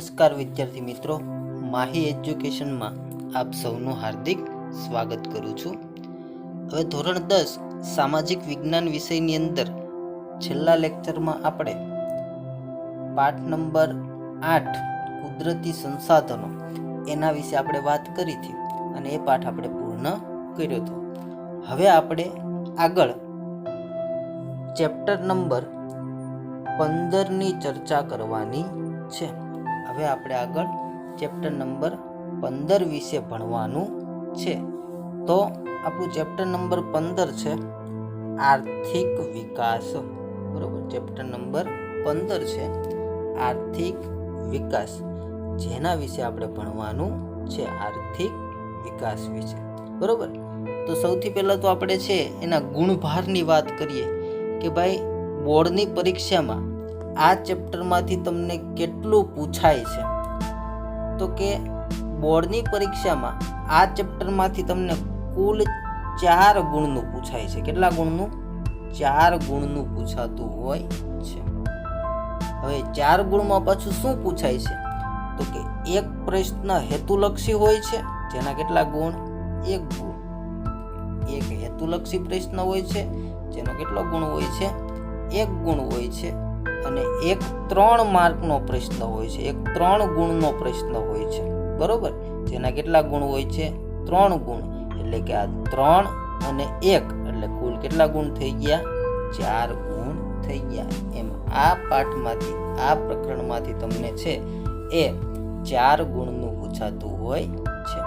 નમસ્કાર વિદ્યાર્થી મિત્રો, માહી એજ્યુકેશનમાં આપ સૌનું હાર્દિક સ્વાગત કરું છું। હવે ધોરણ 10 સામાજિક વિજ્ઞાન વિષયની અંદર છેલ્લા લેક્ચરમાં આપણે પાઠ નંબર 8 કુદરતી સંસાધનો એના વિશે આપણે વાત કરી હતી અને એ પાઠ આપણે પૂર્ણ કર્યો હતો। હવે આપણે આગળ ચેપ્ટર નંબર 15 ની ચર્ચા કરવાની છે। હવે આપણે આગળ ચેપ્ટર નંબર 15 વિશે ભણવાનું છે। તો આપણું ચેપ્ટર નંબર 15 છે આર્થિક વિકાસ, બરોબર। ચેપ્ટર નંબર 15 છે આર્થિક વિકાસ, જેના વિશે આપણે ભણવાનું છે આર્થિક વિકાસ વિશે, બરોબર। તો સૌથી પહેલા તો આપણે છે એના ગુણભારની વાત કરીએ કે ભાઈ બોર્ડની પરીક્ષામાં આ ચેપ્ટરમાંથી તમને કેટલું પૂછાય છે। તો કે બોર્ડની પરીક્ષામાં આ ચેપ્ટરમાંથી તમને કુલ 4 ગુણનું પૂછાય છે। કેટલા ગુણનું? 4 ગુણનું પૂછાતું હોય છે। હવે 4 ગુણમાં પાછું શું પૂછાય છે? તો કે એક પ્રશ્ન હેતુલક્ષી હોય છે, જેના કેટલા ગુણ? 1 ગુણ। એક હેતુલક્ષી પ્રશ્ન હોય છે, જેનો કેટલો ગુણ હોય છે? 1 ગુણ હોય છે। અને એક 3 માર્કનો પ્રશ્ન હોય છે, એક 3 ગુણનો પ્રશ્ન હોય છે, બરોબર। જેના કેટલા ગુણ હોય છે? 3 ગુણ। એટલે કે આ 3 અને 1 એટલે કુલ કેટલા ગુણ થઈ ગયા? 4 ગુણ થઈ ગયા। એમ આ પાઠમાંથી, આ પ્રકરણમાંથી તમને છે એ 4 ગુણનું પૂછાતું હોય છે।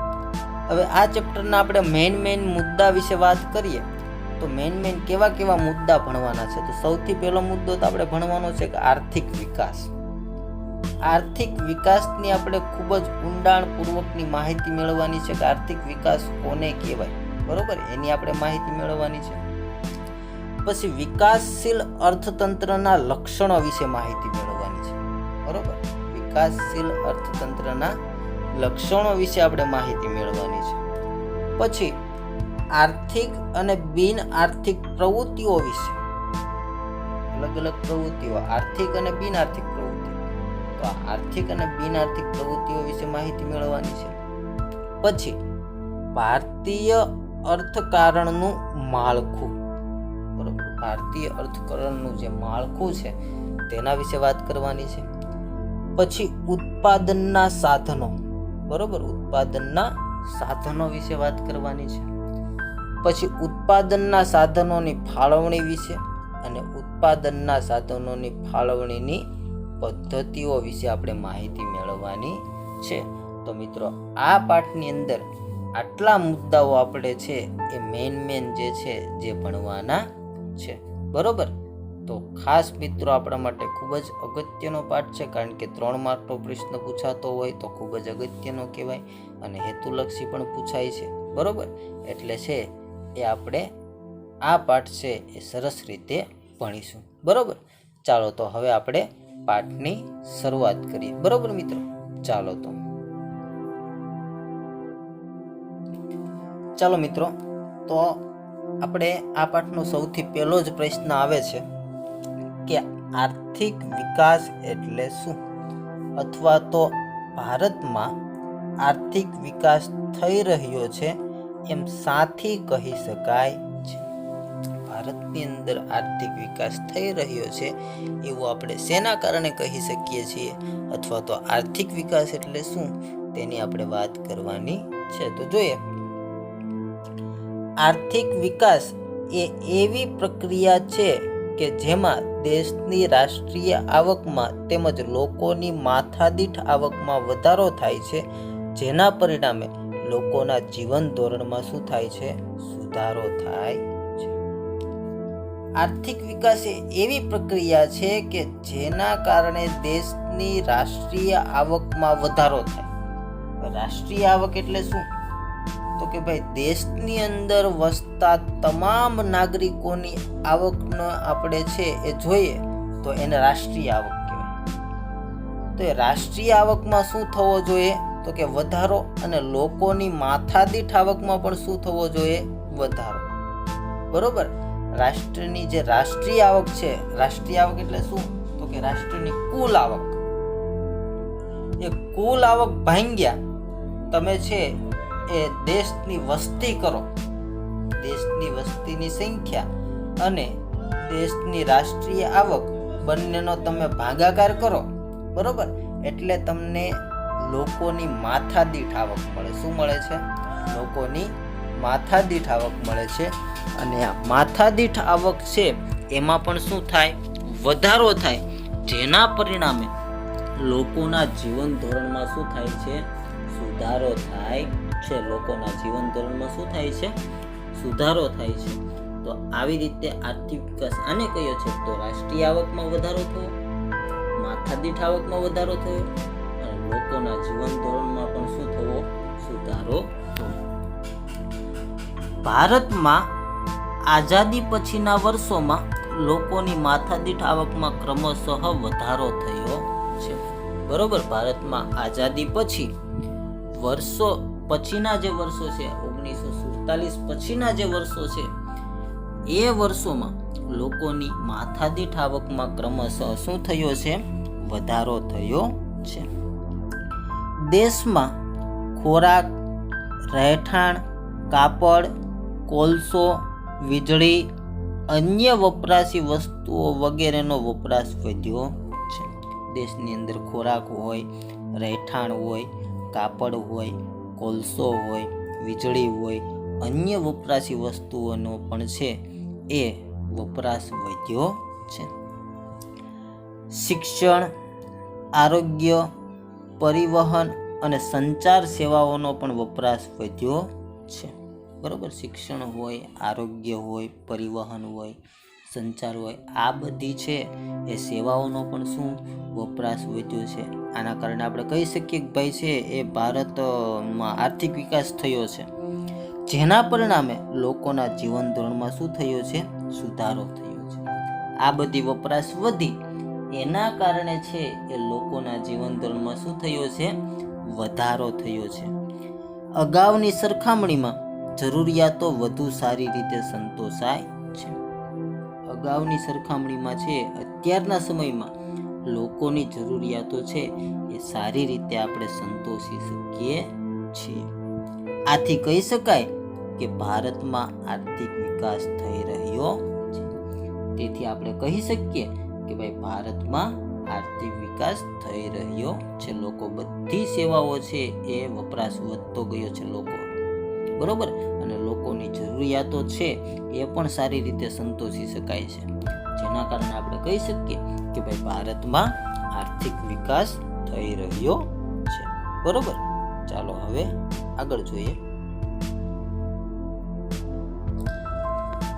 હવે આ ચેપ્ટરના આપણે મેઇન મુદ્દા વિશે વાત કરીએ તો મેઇન કેવા કેવા મુદ્દા ભણવાના છે? તો સૌથી પહેલો મુદ્દો તો આપણે ભણવાનો છે કે આર્થિક વિકાસ। આર્થિક વિકાસની આપણે ખૂબ જ ઊંડાણપૂર્વકની માહિતી મેળવવાની છે કે આર્થિક વિકાસ કોને કહેવાય, બરોબર, એની આપણે માહિતી મેળવવાની છે। પછી વિકાસશીલ અર્થતંત્રના લક્ષણો વિશે માહિતી મેળવવાની છે, બરોબર। વિકાસશીલ અર્થતંત્રના લક્ષણો વિશે આપણે માહિતી મેળવવાની છે। પછી આર્થિક અને બિન આર્થિક પ્રવૃત્તિઓ વિશે, અલગ અલગ પ્રવૃત્તિઓ, આર્થિક અને બિન આર્થિક પ્રવૃત્તિઓ, તો આર્થિક અને બિન આર્થિક પ્રવૃત્તિઓ વિશે માહિતી મેળવવાની છે। પછી ભારતીય અર્થકારણનું માળખું, બરોબર, ભારતીય અર્થકારણનું જે માળખું છે તેના વિશે વાત કરવાની છે। પછી ઉત્પાદનના સાધનો, બરોબર, ઉત્પાદનના સાધનો વિશે વાત કરવાની છે। પછી ઉત્પાદનના સાધનોની ફાળવણી વિશે અને ઉત્પાદનના સાધનોની ફાળવણીની પદ્ધતિઓ વિશે આપણે માહિતી મેળવવાની છે। તો મિત્રો આ પાઠની અંદર આટલા મુદ્દાઓ આપણે છે એ મેઇન જે છે જે ભણવાના છે, બરોબર। તો ખાસ મિત્રો આપણા માટે ખૂબ જ અગત્યનો પાઠ છે, કારણ કે 3 માર્કનો પ્રશ્ન પૂછાતો હોય તો ખૂબ જ અગત્યનો કહેવાય અને હેતુલક્ષી પણ પૂછાય છે, બરોબર। એટલે છે એ આપણે આ પાઠ છે એ સરસ રીતે ભણીશું, બરોબર। ચાલો તો હવે આપણે પાઠની શરૂઆત કરીએ, બરોબર મિત્રો। ચાલો મિત્રો, તો આપણે આ પાઠનો સૌથી પહેલો જ પ્રશ્ન આવે છે કે આર્થિક વિકાસ એટલે શું? અથવા તો ભારતમાં આર્થિક વિકાસ થઈ રહ્યો છે એમ સાથી કહી શકાય છે? ભારતની અંદર આર્થિક વિકાસ થઈ રહ્યો છે એવું આપણે શેના કારણે કહી શકીએ છીએ? અથવા તો આર્થિક વિકાસ એટલે શું તેની આપણે વાત કરવાની છે। તો જોઈએ, આર્થિક વિકાસ એ એવી પ્રક્રિયા છે કે જેમાં દેશની રાષ્ટ્રીય આવકમાં તેમજ લોકોની માથાદીઠ આવકમાં વધારો થાય છે, જેના પરિણામે લોકોના જીવન ધોરણમાં શું થાય છે? સુધારો થાય છે। આર્થિક વિકાસ એ એવી પ્રક્રિયા છે કે જેના કારણે દેશની રાષ્ટ્રીય આવકમાં વધારો થાય। રાષ્ટ્રીય આવક એટલે શું? તો કે ભાઈ દેશની અંદર વસતા તમામ નાગરિકોની આવકનો આપણે છે એ જોઈએ તો એને રાષ્ટ્રીય આવક કહેવાય। તો એ રાષ્ટ્રીય આવકમાં શું થવો જોઈએ? તો કે વધારો, અને લોકોની માથાદીઠ આવકમાં પણ શું થવો જોઈએ? વધારો, બરોબર। રાષ્ટ્રની જે રાષ્ટ્રીય આવક છે, રાષ્ટ્રીય આવક એટલે શું? તો કે રાષ્ટ્રની કુલ આવક, એ કુલ આવક ભાંગ્યા તમે છે એ દેશની વસ્તી કરો, દેશની વસ્તીની સંખ્યા અને દેશની રાષ્ટ્રીય આવક બંનેનો તમે ભાગાકાર કરો, બરોબર, એટલે તમને લોકોની માથાદીઠ આવક મળે. શું મળે છે? લોકોની માથાદીઠ આવક મળે છે. અને આ માથાદીઠ આવક છે એમાં પણ શું થાય? વધારો થાય, જેના પરિણામે લોકોના જીવન ધોરણમાં શું થાય છે? સુધારો થાય છે. લોકોના જીવન ધોરણમાં શું થાય છે? સુધારો થાય છે. તો આવી રીતે આર્થિક વિકાસ આને કયો છે? તો રાષ્ટ્રીય આવકમાં વધારો થયો, માથાદીઠ આવકમાં વધારો થયો અને લોકોના જીવન ધોરણમાં પણ શું થયો? સુધારો થયો. ભારતમાં આઝાદી પછીના વર્ષોમાં લોકોની માથાદીઠ આવકમાં ક્રમશઃ વધારો થયો છે. બરોબર, ભારતમાં આઝાદી પછી વર્ષો પછીના જે વર્ષો છે, 1947 પછીના જે વર્ષો છે, એ વર્ષોમાં લોકોની માથાદીઠ આવકમાં ક્રમશઃ શું થયો છે? વધારો થયો છે. દેશમાં ખોરાક, રહેઠાણ, કાપડ, કોલસો, વીજળી, અન્ય વપરાશી વસ્તુઓ વગેરેનો વપરાશ વધ્યો છે. દેશની અંદર ખોરાક હોય, રહેઠાણ હોય, કાપડ હોય, કોલસો હોય, વીજળી હોય, અન્ય વપરાશી વસ્તુઓનો પણ છે એ વપરાશ વધ્યો છે. શિક્ષણ, આરોગ્ય, પરિવહન અને સંચાર સેવાઓનો પણ વપરાશ વધ્યો છે. બરોબર, શિક્ષણ હોય, આરોગ્ય હોય, પરિવહન હોય, સંચાર હોય, આ બધી છે એ સેવાઓનો પણ શું વપરાશ વધ્યો છે. આના કારણે આપણે કહી શકીએ કે ભાઈ છે એ ભારતમાં આર્થિક વિકાસ થયો છે, જેના પરિણામે લોકોના જીવન ધોરણમાં શું થયો છે? સુધારો થયો છે. આ બધી વપરાશ વધી એના કારણે છે એ લોકોના જીવન ધોરણમાં શું થયો છે? વધારો થયો છે. અગાઉની સરખામણીમાં જરૂરિયાતો વધુ સારી રીતે સંતોષાય છે. અગાઉની સરખામણીમાં છે અત્યારના સમયમાં લોકોની જરૂરિયાતો છે એ સારી રીતે આપણે સંતોષી શકીએ છીએ. આથી કહી શકાય કે ભારતમાં આર્થિક વિકાસ થઈ રહ્યો છે. તેથી આપણે કહી શકીએ કે ભાઈ ભારતમાં આર્થિક વિકાસ થઈ રહ્યો છે. લોકો બધી સેવાઓ છે એ વપરાશ વધતો ગયો છે લોકો, બરોબર, અને લોકોની જરૂરિયાતો છે એ પણ સારી રીતે સંતોષી શકાય છે, જેના કારણે આપણે કહી શકીએ કે ભાઈ ભારતમાં આર્થિક વિકાસ થઈ રહ્યો છે. બરોબર, ચાલો હવે આગળ જોઈએ.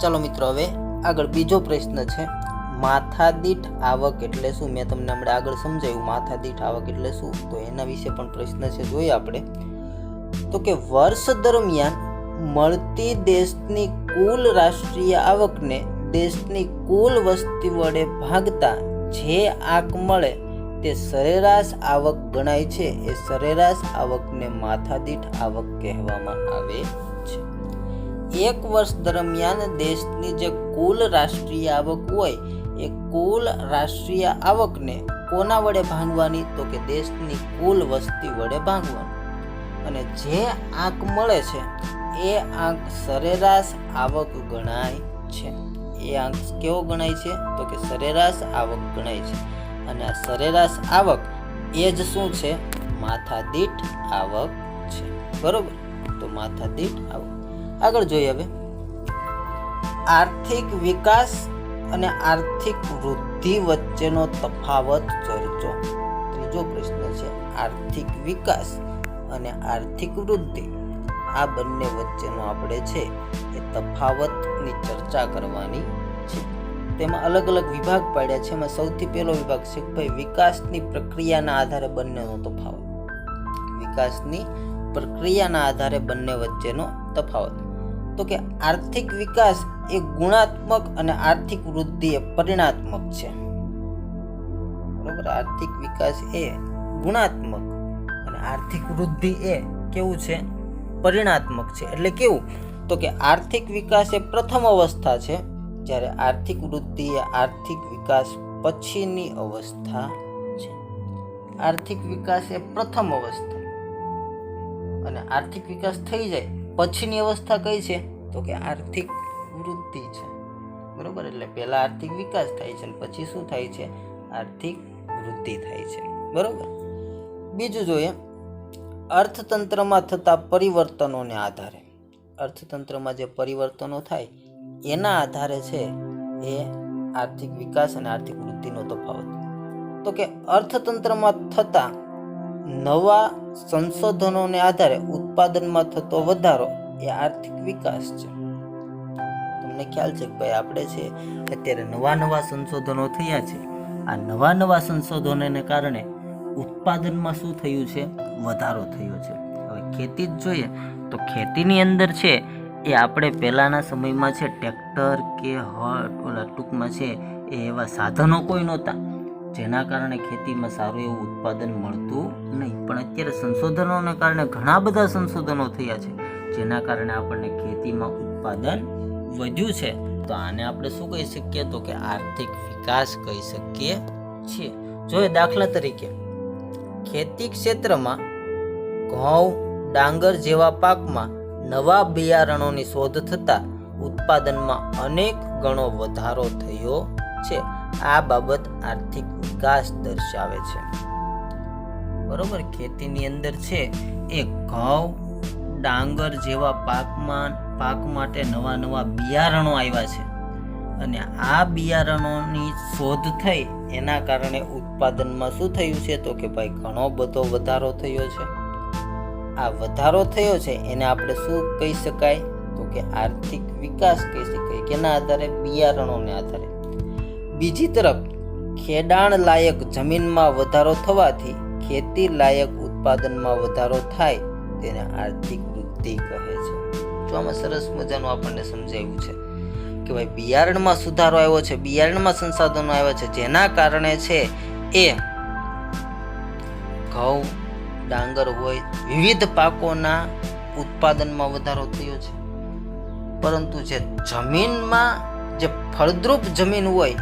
ચાલો મિત્રો, હવે આગળ બીજો પ્રશ્ન છે, માથાદીઠ આવક એટલે શું? મેં તમને હમણાં આગળ સમજાવ્યું માથાદીઠ આવક એટલે શું, તો એના વિશે પણ પ્રશ્ન છે, જોઈએ આપણે. તો કે વર્ષ દરમિયાન મળતી દેશની કુલ રાષ્ટ્રીય આવકને દેશની કુલ વસ્તી વડે ભાગતા જે આંક મળે તે સરેરાશ આવક ગણાય છે. એ સરેરાશ આવકને માથાદીઠ આવક કહેવામાં આવે છે. એક વર્ષ દરમિયાન દેશની જે કુલ રાષ્ટ્રીય આવક હોય એ કુલ રાષ્ટ્રીય આવકને કોના વડે ભાંગવાની? તો કે દેશની કુલ વસ્તી વડે ભાંગવાની. અને જે આંક મળે છે એ આંક સરેરાશ આવક ગણાય છે. એ આંક કેવો ગણાય છે? તો કે સરેરાશ આવક ગણાય છે. અને આ સરેરાશ આવક એ જ શું છે? માથાદીઠ આવક છે. બરોબર, તો માથાદીઠ આવક. આગળ જોઈએ હવે, આર્થિક વિકાસ અને આર્થિક વૃદ્ધિ વચ્ચેનો તફાવત ચર્ચો. ત્રીજો પ્રશ્ન છે, આર્થિક વિકાસ અને આર્થિક વૃદ્ધિ આ બંને વચ્ચેનો આપણે છે એ તફાવતની ચર્ચા કરવાની છે. તેમાં અલગ અલગ વિભાગ પાડ્યા છે. એમાં સૌથી પહેલો વિભાગ છે કે ભાઈ વિકાસની પ્રક્રિયાના આધારે બંનેનો તફાવત. વિકાસની પ્રક્રિયાના આધારે બંને વચ્ચેનો તફાવત. તો કે આર્થિક વિકાસ એ ગુણાત્મક અને આર્થિક વૃદ્ધિ એ પરિણાત્મક છે. બરોબર, આર્થિક વિકાસ એ ગુણાત્મક અને આર્થિક વૃદ્ધિ એ કેવું છે? પરિણાત્મક છે. એટલે કેવું? તો કે આર્થિક વિકાસ એ પ્રથમ અવસ્થા છે, જ્યારે આર્થિક વૃદ્ધિ એ આર્થિક વિકાસ પછીની અવસ્થા છે. આર્થિક વિકાસ એ પ્રથમ અવસ્થા, અને આર્થિક વિકાસ થઈ જાય પછીની અવસ્થા કઈ છે તો કે આર્થિક વૃદ્ધિ છે, બરોબર. એટલે પહેલા આર્થિક વિકાસ થાય છે અને પછી શું થાય છે, આર્થિક વૃદ્ધિ થાય છે, બરોબર. બીજું જોઈએ, અર્થતંત્રમાં થતા પરિવર્તનોને આધારે, અર્થતંત્રમાં જે પરિવર્તનો થાય એના આધારે છે એ આર્થિક વિકાસ અને આર્થિક વૃદ્ધિનો તફાવત. તો કે અર્થતંત્રમાં થતા નવા સંશોધનોને આધારે ઉત્પાદનમાં થતો વધારો એ આર્થિક વિકાસ છે. તમને ખ્યાલ છે કે ભાઈ આપણે છે અત્યારે નવા સંશોધનો થયા છે. આ નવા સંશોધનોને કારણે ઉત્પાદનમાં શું થયું છે, વધારો થયો છે. હવે ખેતી જ જોઈએ તો ખેતીની અંદર છે એ આપણે પહેલાંના સમયમાં છે ટ્રેક્ટર કે ઓલા ટૂંકમાં છે એ એવા સાધનો કોઈ નહોતા, જેના કારણે ખેતીમાં સારું એવું ઉત્પાદન મળતું નહીં. પણ અત્યારે સંશોધનોને કારણે ઘણા બધા સંશોધનો થયા છે, જેના કારણે આપણને ખેતીમાં ઉત્પાદન વધ્યું છે. તો આને આપણે શું કહી શકીએ તો કે આર્થિક વિકાસ કહી શકીએ છીએ. જોઈએ દાખલા તરીકે ખેતી ક્ષેત્રમાં ઘઉં, ડાંગર જેવા પાકમાં નવા બિયારણોની શોધ થતાં ઉત્પાદનમાં અનેક ગણો વધારો થયો છે. આ બાબત આર્થિક વિકાસ દર્શાવે છે, બરોબર. ખેતીની અંદર છે એ ઘઉં, ડાંગર જેવા પાક માટે નવા બિયારણો આવ્યા છે, અને આ બિયારણોની શોધ થઈ એના કારણે ઉત્પાદનમાં શું થયું છે તો કે ભાઈ ઘણો બધો વધારો થયો છે. આ વધારો થયો છે એને આપણે શું કહી શકાય તો કે આર્થિક વિકાસ કહી શકાય. કેના આધારે? બિયારણોને આધારે. બીજી તરફ ખેડાણ લાયક જમીનમાં વધારો થવાથી ખેતી લાયક ઉત્પાદનમાં વધારો થાય તેને આર્થિક વૃદ્ધિ કહે છે. તો આમાં સરસ મજાનું આપણને સમજાવ્યું છે કે ભાઈ બિયારણમાં સુધારો આવ્યો છે, બિયારણમાં સંસાધનો આવ્યા છે, જેના કારણે છે એ ઘઉં, ડાંગર હોય વિવિધ પાકોના ઉત્પાદનમાં વધારો થયો છે. પરંતુ જે જમીનમાં જે ફળદ્રુપ જમીન હોય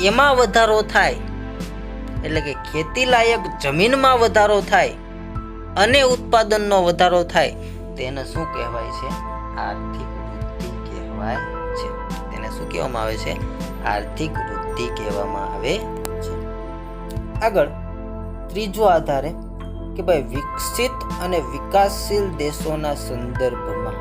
એમાં વધારો થાય, એટલે કે ખેતી લાયક જમીનમાં વધારો થાય અને ઉત્પાદનનો વધારો થાય તેને શું કહેવાય છે? આર્થિક વૃદ્ધિ કહેવાય છે. તેને શું કહેવામાં આવે છે? આર્થિક વૃદ્ધિ કહેવામાં આવે છે. આગળ ત્રીજો આધારે કે ભાઈ વિકસિત અને વિકાસશીલ દેશોના સંદર્ભમાં,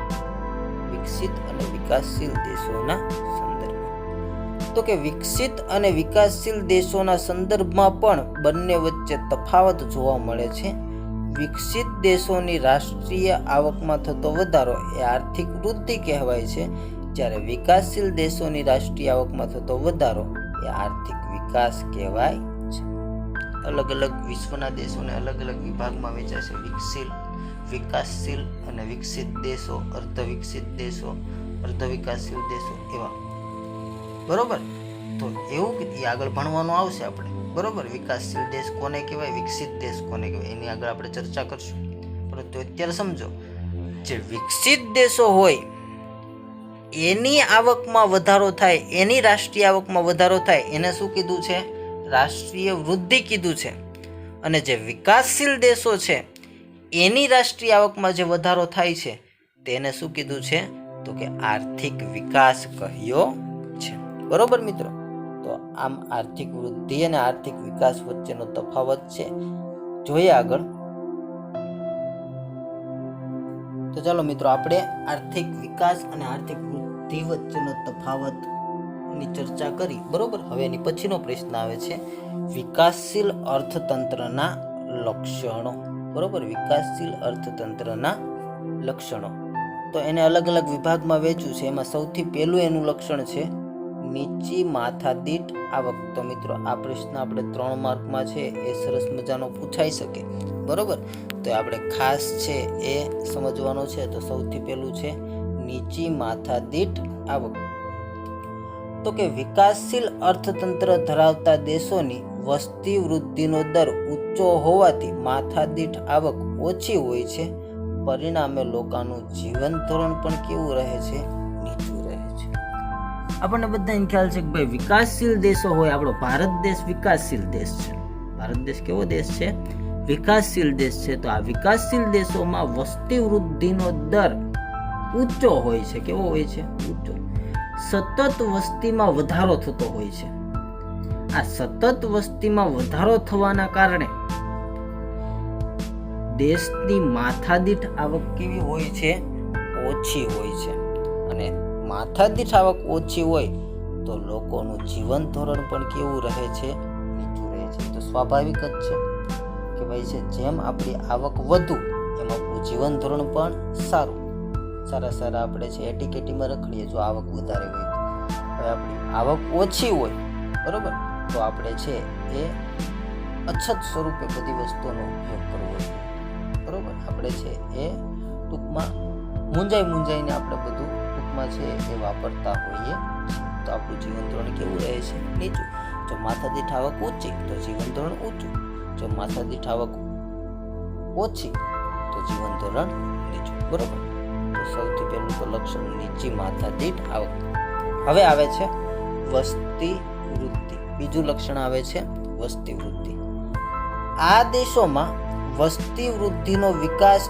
વિકસિત અને વિકાસશીલ દેશોના સંદર્ભમાં, તો કે વિકસિત અને વિકાસશીલ દેશોના સંદર્ભમાં પણ બંને વચ્ચે તફાવત જોવા મળે છે. વિકસિત દેશોની રાષ્ટ્રીય આવકમાં થતો વધારો એ આર્થિક વૃદ્ધિ કહેવાય છે, જ્યારે વિકાસશીલ દેશોની રાષ્ટ્રીય આવકમાં થતો વધારો એ આર્થિક વિકાસ કહેવાય છે. અલગ અલગ વિશ્વના દેશોને અલગ અલગ વિભાગમાં વહેંચાય છે. વિકાસશીલ અને વિકસિત દેશો, અર્ધવિકસિત દેશો, અર્ધવિકાસશીલ દેશો એવા, બરોબર. તો એવું આગળ ભણવાનું આવશે આપણે, બરોબર. વિકાસશીલ દેશ કોને કહેવાય, વિકસિત દેશ કોને કહેવાય, એની આગળ આપણે ચર્ચા કરશું. પરંતુ અત્યારે સમજો, જે વિકસિત દેશો હોય એની આવકમાં વધારો થાય, એની રાષ્ટ્રીય આવકમાં વધારો થાય એને શું કીધું છે? રાષ્ટ્રીય વૃદ્ધિ કીધું છે. અને જે વિકાસશીલ દેશો છે એની રાષ્ટ્રીય આવકમાં જે વધારો થાય છે તેને શું કીધું છે? તો કે આર્થિક વિકાસ કહ્યો છે, બરોબર મિત્રો. તો આમ આર્થિક વૃદ્ધિ અને આર્થિક વિકાસ વચ્ચેનો તફાવત છે. જોઈએ આગળ. તો ચાલો મિત્રો, આપણે આર્થિક વિકાસ અને આર્થિક વૃદ્ધિ વચ્ચેનો તફાવત ની ચર્ચા કરી, બરોબર. હવે એની પછીનો પ્રશ્ન આવે છે વિકાસશીલ અર્થતંત્રના લક્ષણો, બરોબર. વિકાસશીલ અર્થતંત્રના લક્ષણો. તો એને અલગ અલગ વિભાગમાં વહેંચ્યું છે. એમાં સૌથી પહેલું એનું લક્ષણ છે નીચી માથાદીઠ આવક. તો મિત્રો આ પ્રશ્ન આપણે 3 માર્કમાં છે એ સરસ મજાનો પૂછાઈ શકે, બરોબર. તો આપણે ખાસ છે એ સમજવાનો છે. તો સૌથી પહેલું છે નીચી માથાદીઠ આવક. તો કે વિકાસશીલ અર્થતંત્ર ધરાવતા દેશોની વસ્તી વૃદ્ધિનો દર ઊંચો હોવાથી માથાદીઠ આવક ઓછી હોય છે. પરિણામે લોકોનું જીવન ધોરણ પણ કેવું રહે છે? નીચું રહે છે. આપણને બધાને ખ્યાલ છે કે ભાઈ વિકાસશીલ દેશો હોય, આપણો ભારત દેશ વિકાસશીલ દેશ છે. ભારત દેશ કેવો દેશ છે? વિકાસશીલ દેશ છે. તો આ વિકાસશીલ દેશોમાં વસ્તી વૃદ્ધિનો દર ઊંચો હોય છે. કેવો હોય છે? ઊંચો. સતત વસ્તીમાં વધારો થતો હોય છે. આ સતત વસ્તીમાં વધારો થવાના કારણે દેશની માથાદીઠ આવક કેવી હોય છે? ઓછી હોય છે. અને માથાદીઠ આવક ઓછી હોય તો લોકોનું જીવન ધોરણ પણ કેવું રહે છે? નીચું રહે છે. તો સ્વાભાવિક જ છે કે ભાઈ છે જેમ આપણી આવક વધુ એમ આપણું જીવન ધોરણ પણ સારું. સારા આપણે છે એટીકેટીમાં રખડીએ જો આવક વધારે હોય તો. હવે આપણી આવક ઓછી હોય બરોબર, તો આપણે છે એ અછત સ્વરૂપે બધી વસ્તુનો ઉપયોગ કરવો જોઈએ બરોબર. આપણે છે એ ટૂંકમાં મૂંઝાઈને આપણે બધું ટૂંકમાં છે એ વાપરતા હોઈએ તો આપણું જીવન ધોરણ કેવું રહે છે? નીચું. જો માથાદીઠ આવક ઊંચી તો જીવન ધોરણ ઊંચું. જો માથાદીઠ આવક ઓછી તો જીવન ધોરણ નીચું બરોબર. તો સૌથી પહેલું તો લક્ષણ નીચી માથાદીઠ આવક. હવે આવે છે વસ્તી વૃદ્ધિ. બીજું લક્ષણ આવે છે વસ્તી વૃદ્ધિ. આ દેશોમાં વસ્તી વૃદ્ધિનો વિકાસ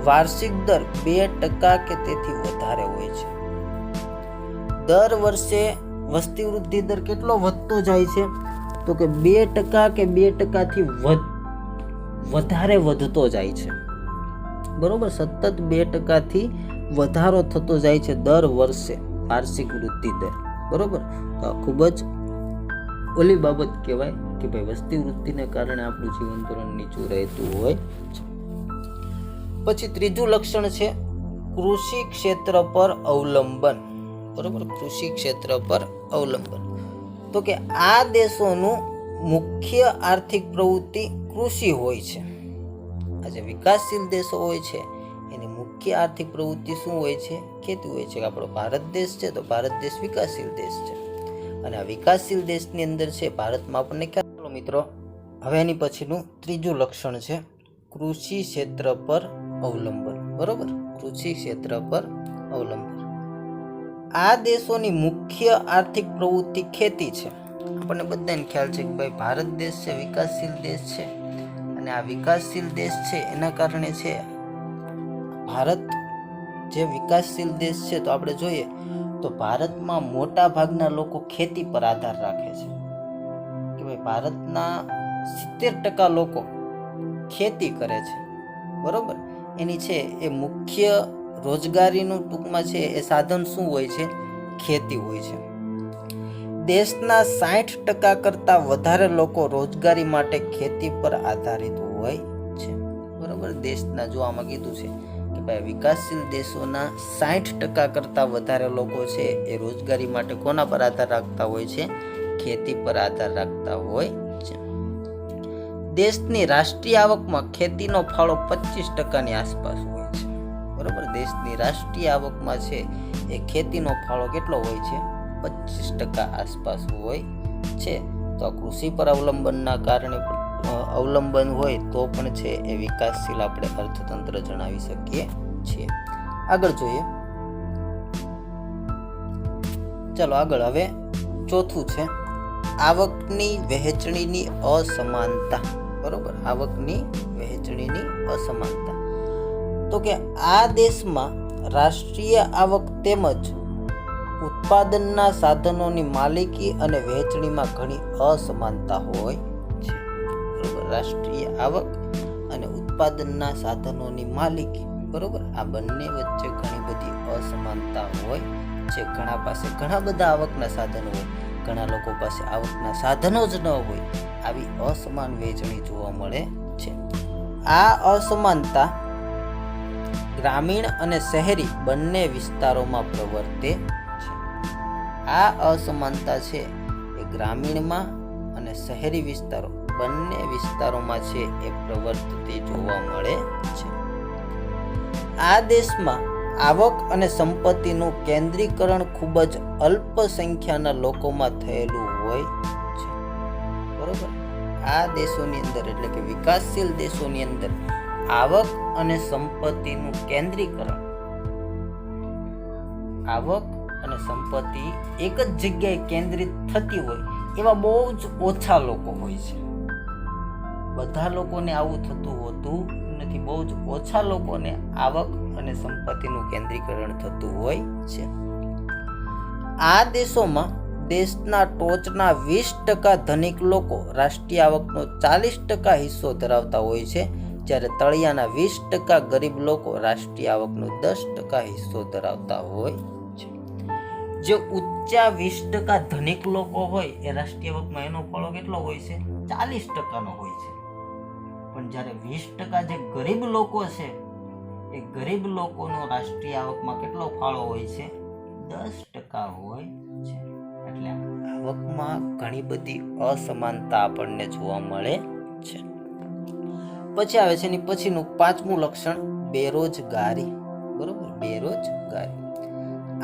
વાર્ષિક દર 2% કે તેથી વધારે હોય છે. દર વર્ષે વસ્તી વૃદ્ધિ દર કેટલો વધતો જાય છે? તો કે 2% કે 2%થી વધારે વધતો જાય છે બરોબર. સતત 2%થી વધારો થતો જાય છે દર વર્ષે વાર્ષિક વૃદ્ધિ દર બરોબર. તો આ ખૂબ જ ઓલી બાબત કહેવાય કે ભાઈ વસ્તી વૃદ્ધિને કારણે આપણું જીવન ધોરણ નીચું રહેતું હોય છે. પછી ત્રીજું લક્ષણ છે કૃષિ ક્ષેત્ર પર અવલંબન બરોબર. કૃષિ ક્ષેત્ર પર અવલંબન. તો કે આ દેશોનું મુખ્ય આર્થિક પ્રવૃત્તિ કૃષિ હોય છે. આ જે વિકાસશીલ દેશો હોય છે એની મુખ્ય આર્થિક પ્રવૃત્તિ શું હોય છે? ખેતી હોય છે. આપણો ભારત દેશ છે તો ભારત દેશ વિકાસશીલ દેશ છે અને આ વિકાસશીલ દેશની અંદર છે ભારતમાં આપણને ખ્યાલ મિત્રો. હવે એની પછીનું ત્રીજું લક્ષણ છે કૃષિ ક્ષેત્ર પર અવલંબન બરોબર. કૃષિ ક્ષેત્ર પર અવલંબન. આ દેશોની મુખ્ય આર્થિક પ્રવૃત્તિ ખેતી છે. આપણને બધાને ખ્યાલ છે કે ભાઈ ભારત દેશ છે વિકાસશીલ દેશ છે અને આ વિકાસશીલ દેશ છે એના કારણે છે ભારત જે વિકાસશીલ દેશ છે તો આપણે જોઈએ તો ભારતમાં મોટા ભાગના લોકો ખેતી પર આધાર રાખે છે કે ભાઈ ભારતના 70% લોકો ખેતી કરે છે બરોબર. એની છે એ મુખ્ય રોજગારીનું ટૂંકમાં છે એ સાધન શું હોય છે? ખેતી હોય છે. દેશના 60% કરતાં વધારે લોકો રોજગારી માટે ખેતી પર આધારિત હોય છે બરોબર. દેશના જો આમાં કીધું છે કે ભાઈ વિકાસશીલ દેશોના 60% કરતાં વધારે લોકો છે એ રોજગારી માટે કોના પર આધાર રાખતા હોય છે? ખેતી પર આધાર રાખતા હોય છે. દેશની રાષ્ટ્રીય આવકમાં ખેતીનો ફાળો 25%ની આસપાસ હોય છે બરોબર. દેશની રાષ્ટ્રીય આવકમાં છે એ ખેતીનો ફાળો કેટલો હોય છે? 25% આસપાસ હોય છે. તો કૃષિ પર અવલંબનના કારણે અવલંબન હોય તો પણ છે એ વિકાસશીલ આપણે અર્થતંત્ર જણાવી શકીએ છીએ. આગળ જોઈએ. ચાલો આગળ. હવે ચોથું છે આવકની વહેંચણીની અસમાનતા બરોબર. આવકની વહેંચણીની અસમાનતા. તો કે આ દેશમાં રાષ્ટ્રીય આવક તેમજ ઉત્પાદનના સાધનોની માલિકી અને વહેંચણીમાં ઘણી અસમાનતા હોય છે બરોબર. રાષ્ટ્રીય આવક અને ઉત્પાદનના સાધનોની માલિકી બરોબર. આ બંને વચ્ચે ઘણી બધી અસમાનતા હોય છે. ઘણા પાસે ઘણા બધા આવકના સાધનો હોય, ઘણા લોકો પાસે આવકના સાધનો જ ન હોય. આવી અસમાન વહેંચણી જોવા મળે છે. આ અસમાનતા ગ્રામીણ અને શહેરી બંને વિસ્તારોમાં પ્રવર્તે છે. આ અસમાનતા છે એ ગ્રામીણમાં અને શહેરી વિસ્તારો બંને વિસ્તારોમાં છે એ પ્રવર્તતી જોવા મળે છે. આ દેશમાં આવક અને સંપત્તિનું કેન્દ્રીકરણ ખૂબ જ અલ્પ સંખ્યાના લોકોમાં થયેલું હોય છે બરોબર. આ દેશોની અંદર એટલે કે વિકાસશીલ દેશોની અંદર આવક અને સંપત્તિનું કેન્દ્રીકરણ, આવક અને સંપત્તિ એક જ જગ્યાએ કેન્દ્રિત થતી હોય એવા બહુ જ ઓછા લોકો હોય છે બધા લોકોને આવું થતું હોતું નથી. બહુ જ ઓછા લોકોને આવક અને સંપત્તિનું કેન્દ્રીકરણ થતું હોય છે. આ દેશોમાં દેશના ટોચના 20% ધનિક લોકો રાષ્ટ્રીય આવકનો 40% હિસ્સો ધરાવતા હોય છે, જ્યારે તળિયાના 20% ગરીબ લોકો રાષ્ટ્રીય આવકનો 10% હિસ્સો ધરાવતા હોય છે. જે ઊંચા 20% ધનિક લોકો હોય એ રાષ્ટ્રીય આવકમાં એનો ફાળો કેટલો હોય છે? 40%નો હોય છે. પણ જ્યારે 20% જે ગરીબ લોકો છે એ ગરીબ લોકોનો રાષ્ટ્રીય આવકમાં કેટલો ફાળો હોય છે? 10% હોય છે. એટલે આવકમાં ઘણી બધી અસમાનતા આપણને જોવા મળે છે. પછી આવે છે એની પછીનું 5મું લક્ષણ બેરોજગારી. બરોબર, બેરોજગારી.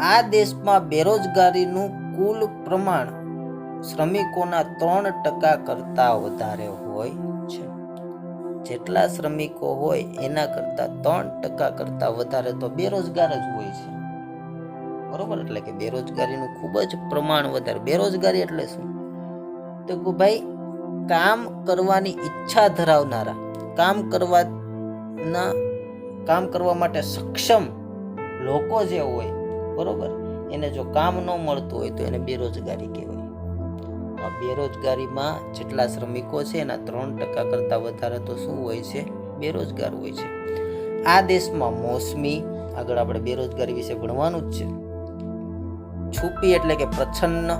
આ દેશમાં બેરોજગારીનું કુલ પ્રમાણ શ્રમિકોના 3% કરતા વધારે હોય છે. જેટલા શ્રમિકો હોય એના કરતા 3% કરતા વધારે તો બેરોજગાર જ હોય છે. બરોબર, એટલે કે બેરોજગારીનું ખૂબ જ પ્રમાણ વધારે. બેરોજગારી એટલે શું? તો કે ભાઈ કામ કરવાની ઈચ્છા ધરાવનારા, કામ કરવા માટે સક્ષમ લોકો જે હોય, બરોબર, એને જો કામ ન મળતું હોય તો એને બેરોજગારી કહેવાય. આ બેરોજગારીમાં જેટલા શ્રમિકો છે એના 3% કરતા વધારે તો શું હોય છે? બેરોજગાર હોય છે. આ દેશમાં મોસમી, આગળ આપણે બેરોજગારી વિશે ભણવાનું જ છે. છુપી એટલે કે પ્રચ્છન્ન,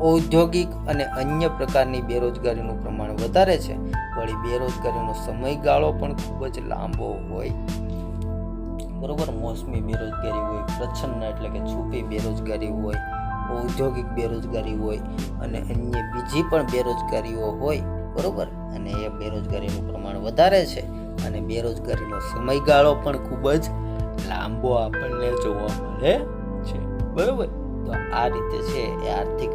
ઔદ્યોગિક અને અન્ય પ્રકારની બેરોજગારીનું પ્રમાણ વધારે છે. વળી બેરોજગારીનો સમયગાળો પણ ખૂબ જ લાંબો હોય. બરોબર, મોસમી બેરોજગારી હોય, પ્રચ્છન્ન એટલે કે છુપી બેરોજગારી હોય, ઔદ્યોગિક બેરોજગારી હોય અને અન્ય બીજી પણ બેરોજગારીઓ હોય. બરોબર, અને એ બેરોજગારીનું પ્રમાણ વધારે છે અને બેરોજગારીનો સમયગાળો પણ ખૂબ જ લાંબો આપણને જોવા મળે છે. બરોબર, તો આ રીતે છે એ આર્થિક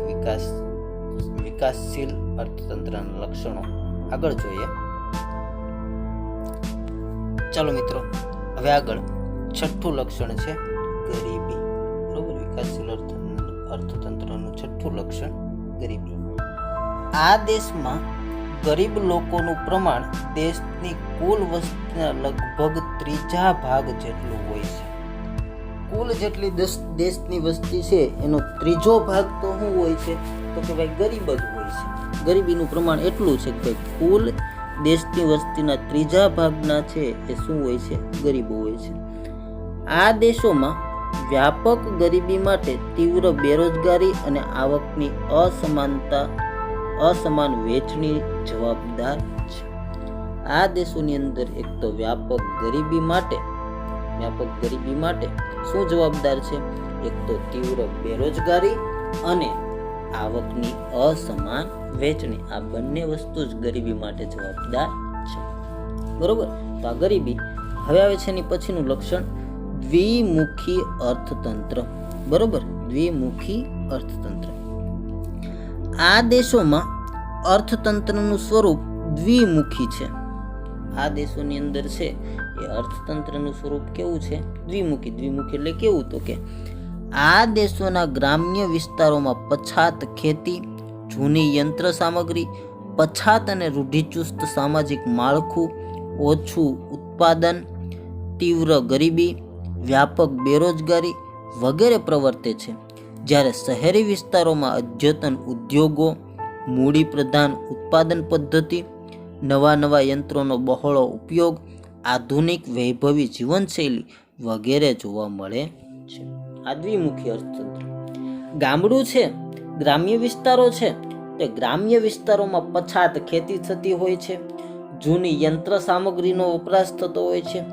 વિકાસશીલ અર્થતંત્રના લક્ષણો. આગળ જોઈએ. ચાલો મિત્રો, હવે આગળ 6થું લક્ષણ છે ગરીબી. બરોબર, વિકાસશીલ અર્થતંત્રનું 6થું લક્ષણ ગરીબી. આ દેશમાં ગરીબ લોકોનું પ્રમાણ દેશની કુલ વસ્તીના લગભગ 3/4 ભાગ જેટલું હોય છે. કુલ જેટલી દેશની વસ્તી છે એનો 3/4 ભાગ તો શું હોય છે? તો કે ભાઈ ગરીબ જ હોય છે. ગરીબીનું પ્રમાણ એટલું છે કે ભાઈ કુલ દેશની વસ્તીના 3/4 ભાગના છે એ શું હોય છે? ગરીબો હોય છે. આ દેશોમાં વ્યાપક ગરીબી માટે તીવ્ર બેરોજગારી અને આવકની અસમાન વહેંચણી જવાબદાર છે. આ દેશોની અંદર એક તો વ્યાપક ગરીબી માટે શું જવાબદાર છે? એક તો તીવ્ર બેરોજગારી અને આવકની અસમાન વહેંચણી. આ બંને વસ્તુ જ ગરીબી માટે જવાબદાર છે. બરોબર, તો આ ગરીબી. હવે આવે છે એની પછીનું લક્ષણ દ્વિમુખી અર્થતંત્ર. બરોબર, દ્વિમુખી અર્થતંત્ર. આ દેશોમાં અર્થતંત્રનું સ્વરૂપ દ્વિમુખી છે. આ દેશોની અંદર છે એ અર્થતંત્રનું સ્વરૂપ કેવું છે? દ્વિમુખી. દ્વિમુખી એટલે કેવું? તો કે આ દેશોના ગ્રામ્ય વિસ્તારોમાં પછાત ખેતી, જૂની યંત્ર સામગ્રી, પછાત અને રૂઢિચુસ્ત સામાજિક માળખું, ઓછું ઉત્પાદન, તીવ્ર ગરીબી, વ્યાપક બેરોજગારી વગેરે પ્રવર્તે છે. જ્યારે શહેરી વિસ્તારોમાં અદ્યતન ઉદ્યોગો, મૂડી પ્રધાન ઉત્પાદન પદ્ધતિ, નવા યંત્રોનો બહોળો ઉપયોગ, આધુનિક વૈભવી જીવનશૈલી વગેરે જોવા મળે છે. આ દ્વિમુખી અર્થતંત્ર. ગામડું છે, ગ્રામ્ય વિસ્તારો છે, તે ગ્રામ્ય વિસ્તારોમાં પછાત ખેતી થતી હોય છે, જૂની યંત્ર સામગ્રીનો વપરાશ થતો હોય છે.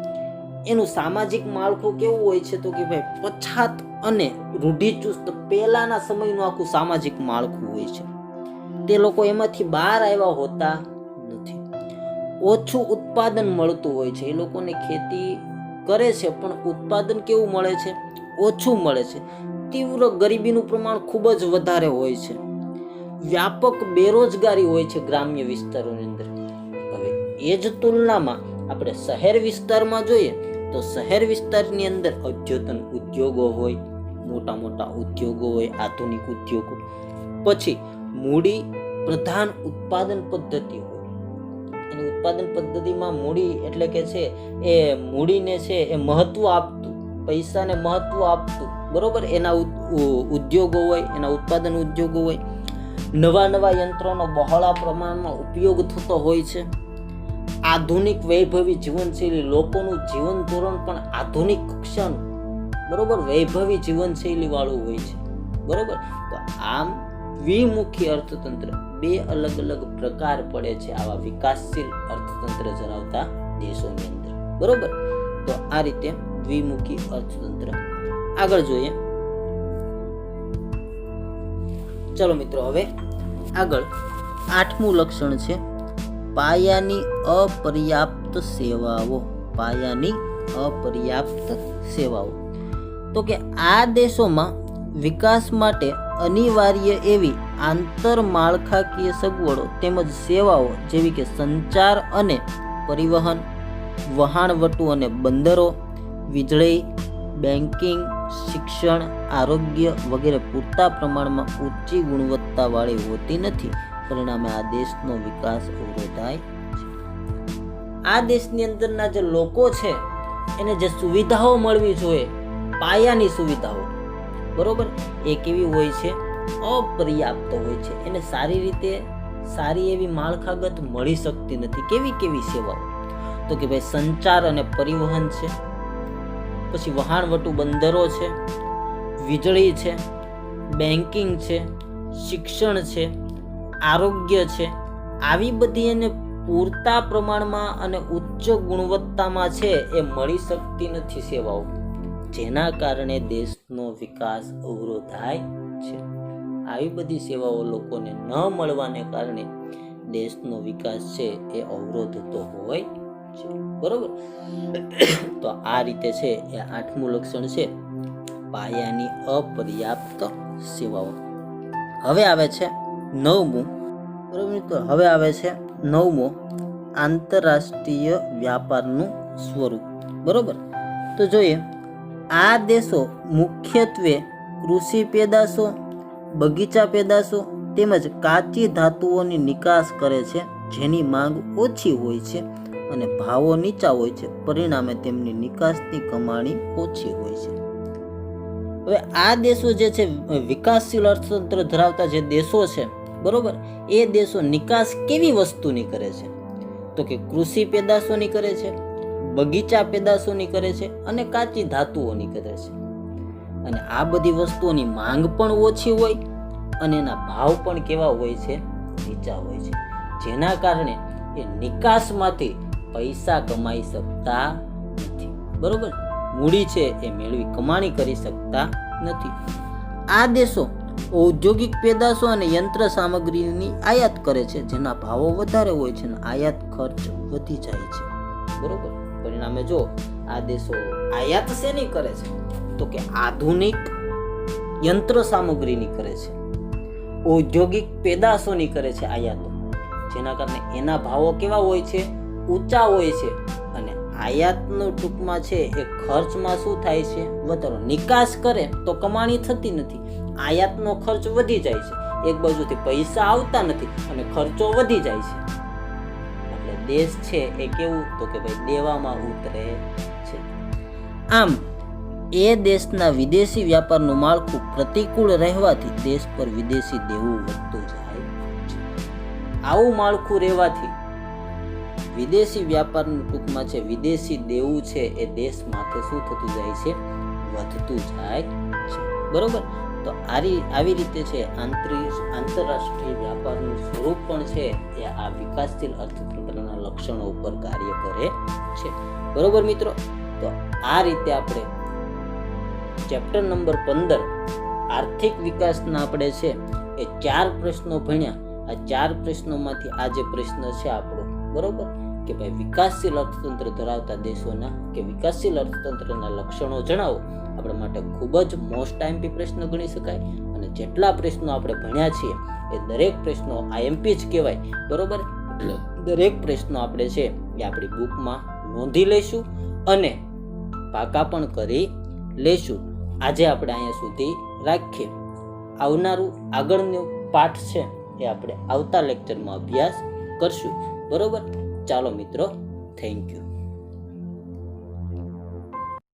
એનું સામાજિક માળખું કેવું હોય છે? તો કે ભાઈ પછાત અને રૂઢિચુસ્ત પહેલાના સમયનું આખું સામાજિક માળખું હોય છે. તે લોકો એમાંથી બહાર આવ્યા હોતા નથી. ઓછું ઉત્પાદન મળતું હોય છે. એ લોકોને ખેતી કરે છે પણ ઉત્પાદન કેવું મળે છે? ઓછું મળે છે. તીવ્ર ગરીબીનું પ્રમાણ ખૂબ જ વધારે હોય છે. વ્યાપક બેરોજગારી હોય છે ગ્રામ્ય વિસ્તારોની અંદર. હવે એ જ તુલનામાં આપણે શહેર વિસ્તારમાં જોઈએ તો શહેર વિસ્તારની અંદર અદ્યતન ઉદ્યોગો હોય, મોટા ઉદ્યોગો હોય, આધુનિક ઉદ્યોગો, પછી મૂડી પ્રધાન ઉત્પાદન પદ્ધતિ હોય, એની ઉત્પાદન પદ્ધતિમાં મૂડી એટલે કે છે એ મૂડીને છે એ મહત્વ આપતું, પૈસાને મહત્વ આપતું, બરોબર, એના ઉદ્યોગો હોય, એના ઉત્પાદન ઉદ્યોગો હોય, નવા નવા યંત્રોનો બહોળા પ્રમાણમાં ઉપયોગ થતો હોય છે. આધુનિક વૈભવી જીવનશૈલી, લોકોનું જીવન ધોરણ પણ આધુનિક કક્ષાનું, બરોબર, વૈભવી જીવનશૈલી વાળું હોય છે, બરોબર. તો આમ દ્વિમુખી અર્થતંત્ર, બે અલગ અલગ પ્રકાર પડે છે આવા વિકાસશીલ અર્થતંત્ર ધરાવતા દેશોની અંદર, બરોબર. તો આ રીતે દ્વિમુખી અર્થતંત્ર. આગળ જોઈએ, ચલો મિત્રો, હવે આગળ 8મું લક્ષણ છે પાયાની અપર્યાપ્ત સેવાઓ. પાયાની અપર્યાપ્ત સેવાઓ. તો કે આ દેશોમાં વિકાસ માટે અનિવાર્ય એવી આંતરમાળખાકીય સગવડો તેમજ સેવાઓ જેવી કે સંચાર અને પરિવહન, વહાણવટુ અને બંદરો, વીજળી, બેન્કિંગ, શિક્ષણ, આરોગ્ય વગેરે પૂરતા પ્રમાણમાં ઊંચી ગુણવત્તાવાળી હોતી નથી. પરિણામે આ દેશનો વિકાસ અવરોધાય છે. આ દેશની અંદરના જે લોકો છે એને જે સુવિધાઓ મળવી જોઈએ, પાયાની સુવિધાઓ, બરોબર, એ કેવી હોય છે? અપર્યાપ્ત હોય છે. એને સારી રીતે સારી એવી માળખાગત મળી શકતી નથી. કેવી સેવાઓ? તો કે ભાઈ સંચાર અને પરિવહન છે, પછી વહાણવટુ બંદરો છે, વીજળી છે, બેન્કિંગ છે, શિક્ષણ છે, આરોગ્ય છે. આવી બધી એને પૂરતા પ્રમાણમાં અને ઉચ્ચ ગુણવત્તામાં છે એ મળી શકતી નથી સેવાઓ, જેના કારણે દેશનો વિકાસ અવરોધાય છે. આવી બધી સેવાઓ લોકોને ન મળવાને કારણે દેશનો વિકાસ છે એ અવરોધતો હોય છે, બરોબર. તો આ રીતે છે એ 8મું લક્ષણ છે પાયાની અપર્યાપ્ત સેવાઓ. હવે આવે છે 9મું, બરોબર. તો હવે આવે છે 9મો આંતરરાષ્ટ્રીય વ્યાપારનું સ્વરૂપ, બરોબર. તો જોઈએ, આ દેશો મુખ્યત્વે કૃષિ પેદાશો, બગીચા પેદાશો તેમજ કાચી ધાતુઓની નિકાસ કરે છે, જેની માંગ ઓછી હોય છે અને ભાવો નીચા હોય છે. પરિણામે તેમની નિકાસની કમાણી ઓછી હોય છે. હવે આ દેશો જે છે વિકાસશીલ અર્થતંત્ર ધરાવતા જે દેશો છે, બરોબર, એ દેશો નિકાસ કેવી વસ્તુની કરે છે? તો કે કૃષિ પેદાશોની કરે છે, બગીચા પેદાશોની કરે છે અને કાચી ધાતુઓની કરે છે. અને આ બધી વસ્તુઓની માંગ પણ ઓછી હોય અને એના ભાવ પણ કેવા હોય છે? નીચા હોય છે, જેના કારણે એ નિકાસમાંથી પૈસા કમાઈ શકતા નથી, બરોબર. મૂડી છે એ મેળવી કમાણી કરી શકતા નથી. આ દેશો ઔદ્યોગિક પેદાશો અને યંત્ર સામગ્રીની આયાત કરે છે, જેના ભાવો વધારે હોય છે અને આયાત ખર્ચ વધી જાય છે, બરોબર. પરિણામે જો આ દેશો આયાત શેની કરે છે? તો કે આધુનિક યંત્ર સામગ્રીની કરે છે, ઔદ્યોગિક પેદાશોની કરે છે આયાતો, જેના કારણે એના ભાવો કેવા હોય છે? ઊંચા હોય છે. અને આયાતનો ટૂંકમાં છે એ ખર્ચમાં શું થાય છે? વધારો. નિકાસ કરે તો કમાણી થતી નથી, આયાતનો ખર્ચ વધી જાય છે, એક બાજુથી પૈસા આવતા નથી અને ખર્ચો વધી જાય છે. એટલે દેશ છે એ કેવું? તો કે ભાઈ દેવામાં ઉતરે છે. આમ એ દેશના વિદેશી વ્યાપારનું માળખું પ્રતિકૂળ રહેવાથી દેશ પર વિદેશી દેવું વધતું જાય છે. આવું માળખું રહેવાથી વિદેશી વ્યાપારનું ટૂંકમાં છે વિદેશી દેવું છે એ દેશ માથે શું થતું જાય છે? વધતું જાય છે, બરોબર. તો આવી રીતે છે આંતરરાષ્ટ્રીય વ્યાપારનું સ્વરૂપ પણ છે એ આ વિકાસશીલ અર્થતંત્રના લક્ષણો ઉપર કાર્ય કરે છે, બરોબર મિત્રો. તો આ રીતે આપણે ચેપ્ટર નંબર 15 આર્થિક વિકાસના આપણે છે એ 4 પ્રશ્નો ભણ્યા. આ 4 પ્રશ્નોમાંથી આ જે પ્રશ્ન છે આપણો, બરોબર, કે ભાઈ વિકાસશીલ અર્થતંત્ર ધરાવતા દેશોના કે વિકાસશીલ અર્થતંત્રના લક્ષણો જણાવો, આપણા માટે ખૂબ જ મોસ્ટ આઈએમપી પ્રશ્ન ગણી શકાય. અને જેટલા પ્રશ્નો આપણે ભણ્યા છીએ એ દરેક પ્રશ્નો આઈએમપી જ કહેવાય, બરોબર. એટલે દરેક પ્રશ્નો આપણે છે એ આપણી બુકમાં નોંધી લઈશું અને પાકા પણ કરી લઈશું. આજે આપણે અહીંયા સુધી રાખીએ. આવનારું આગળનું પાઠ છે એ આપણે આવતા લેક્ચરમાં અભ્યાસ કરશું, બરોબર. ચાલો મિત્રો, થેન્ક યુ.